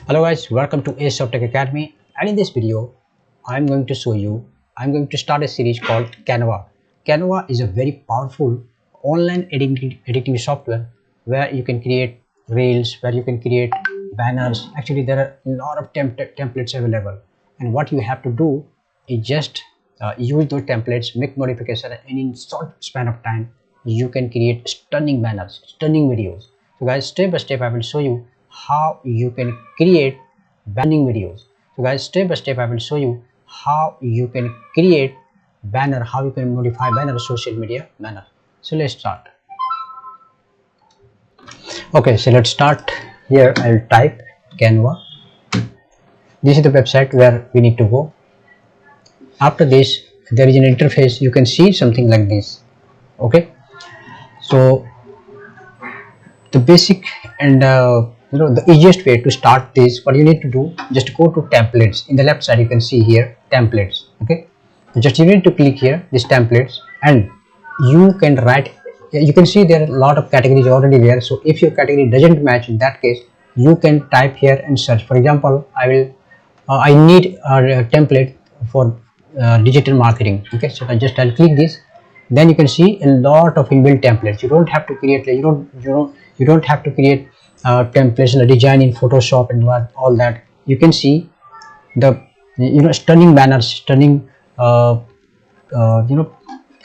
Hello guys, welcome to Ace of Tech Academy, and in this video I'm going to start a series called Canva. Canva is a very powerful online editing software where you can create reels, where you can create banners. Actually there are a lot of templates available, and what you have to do is just use those templates, make modification, and in short span of time you can create stunning banners, stunning videos. So guys, step by step I will show you how you can create banning videos. So guys, step by step I will show you how you can create banner, how you can modify banner, social media banner. So let's start. Okay, so let's start. Here I'll type Canva. This is the website where we need to go. After this there is an interface. You can see something like this. Okay, so the basic and the easiest way to start this, what you need to do, just go to templates. In the left side you can see here templates. Okay, just you need to click here this templates, and you can write. You can see there are a lot of categories already there. So if your category doesn't match, in that case you can type here and search. For example, I need a template for digital marketing. Okay, so I'll click this. Then you can see a lot of inbuilt templates. You don't have to create, you don't have to create templates and design in Photoshop and all that. You can see the stunning banners, stunning and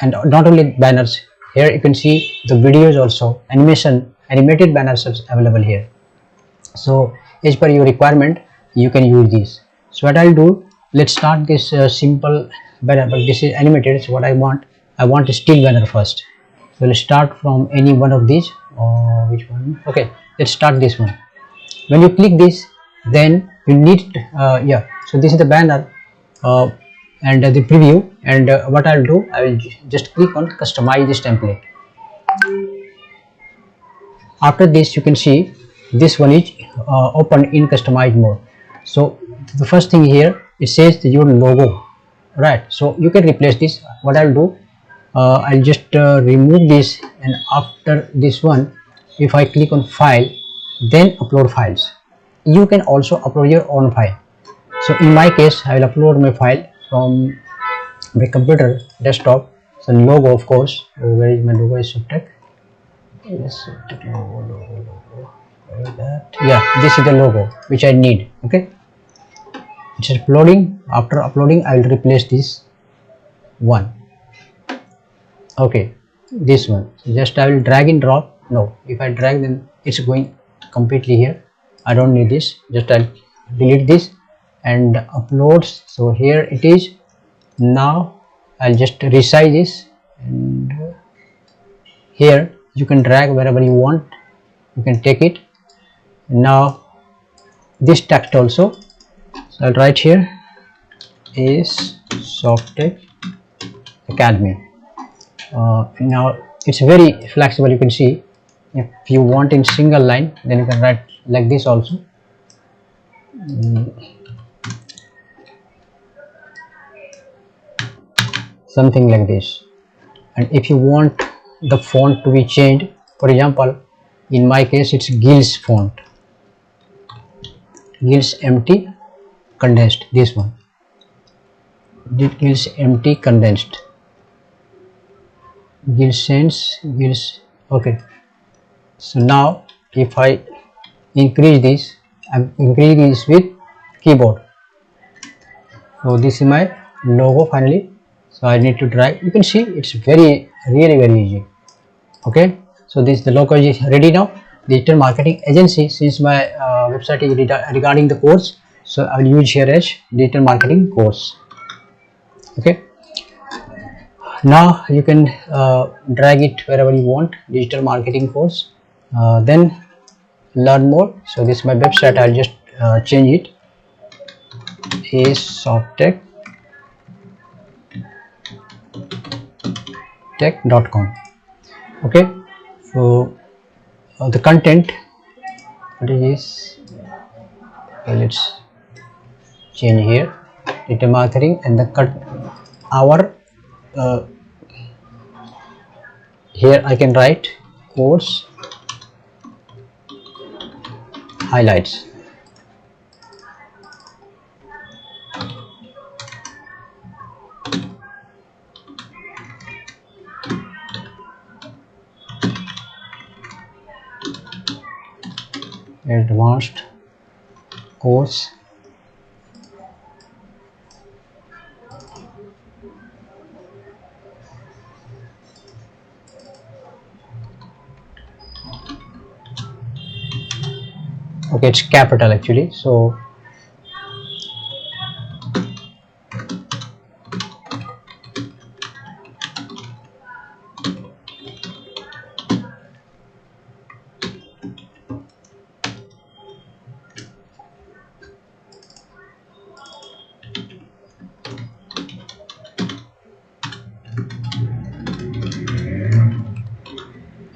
not only banners. Here you can see the videos also, animated banners are available here. So as per your requirement you can use this. So what I'll do, let's start this simple banner, but this is animated. So what I want a still banner first. So let's start from any one of these. Which one? Okay, let's start this one. When you click this, then you need so this is the banner and the preview. And what I'll do, I will just click on customize this template. After this you can see this one is open in customized mode. So the first thing here, it says your logo, right? So you can replace this. What I'll do, I'll just remove this, and after this one, if I click on file, then upload files, you can also upload your own file. So in my case I will upload my file from my computer desktop. So logo, of course. Where is my logo? Is Subtech. Yes, logo. Yeah, this is the logo which I need. Okay, it's uploading. After uploading I will replace this one. Okay, this one, just I will drag and drop. No, if I drag, then it's going completely here. I don't need this. Just I'll delete this and uploads. So here it is. Now I'll just resize this, and here you can drag wherever you want. You can take it. Now this text also, so I'll write here is Softtech Academy. Now it's very flexible. You can see, if you want in single line, then you can write like this also. Something like this. And if you want the font to be changed, for example, in my case it's Gills font, Gills empty condensed, this one, Gills empty condensed, Gills sense, Gills. Okay, so now if I increase this, I'm increasing this with keyboard. So this is my logo finally. So I need to drag. You can see it's really very easy. Okay, so this the logo is ready now. Digital marketing agency, since my website is regarding the course, so I will use here as digital marketing course. Okay, now you can drag it wherever you want, digital marketing course. Then learn more. So this is my website. I'll just change it is softtech.com. Okay, so the content, what is, let's change here digital marketing, and the cut our here I can write course highlights. advanced course. Okay, it's capital actually, so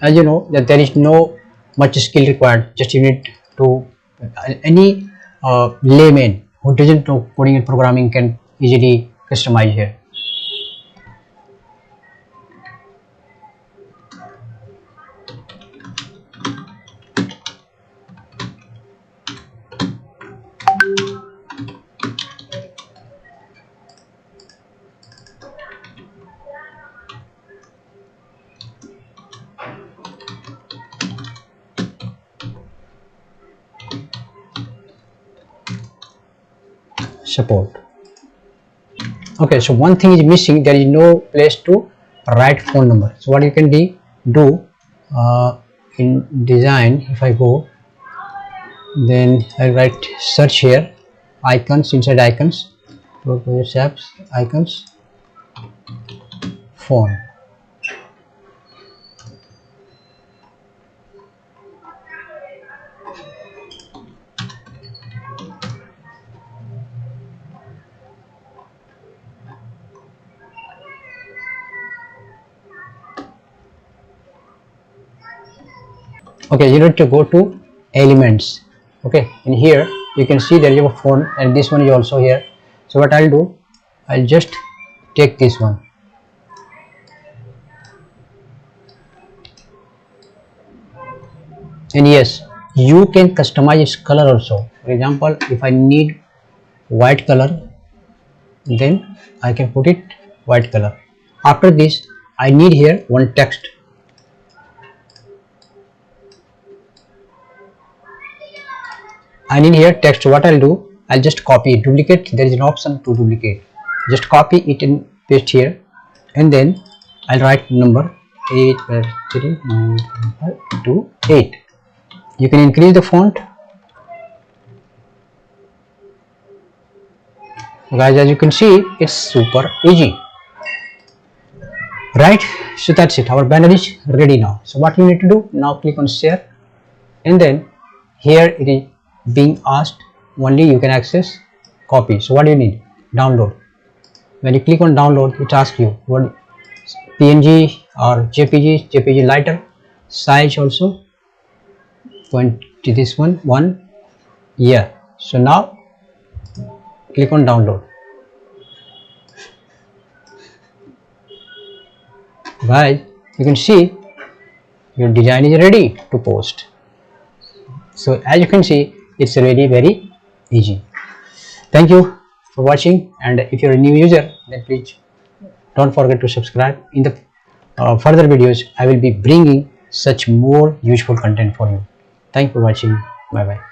as you know that there is no much skill required, just you need to any layman who doesn't know coding and programming can easily customize here. Support. Okay, so one thing is missing, there is no place to write phone number. So what you can do in design, if I go, then I write search here, icons, inside icons, apps, icons, phone. Okay, you need to go to elements. Okay, in here you can see there is a phone and this one is also here. So what I'll do, I'll just take this one. And yes, you can customize its color also. For example, if I need white color, then I can put it white color. After this, I need here one text. I need here text. What I'll do, I'll just copy it, duplicate. There is an option to duplicate. Just copy it and paste here, and then I'll write number 8 3 9 5 2 8. You can increase the font. Guys, as you can see, it's super easy, right? So that's it, our banner is ready now. So what you need to do now, click on share, and then here it is being asked only you can access copy. So what do you need? Download. When you click on download, it asks you what PNG or JPG lighter, size also going to this one yeah. So now click on download. Guys, you can see your design is ready to post. So as you can see, it's really very easy. Thank you for watching, and if you're a new user, then please don't forget to subscribe. In the further videos, I will be bringing such more useful content for you. Thank you for watching. Bye bye.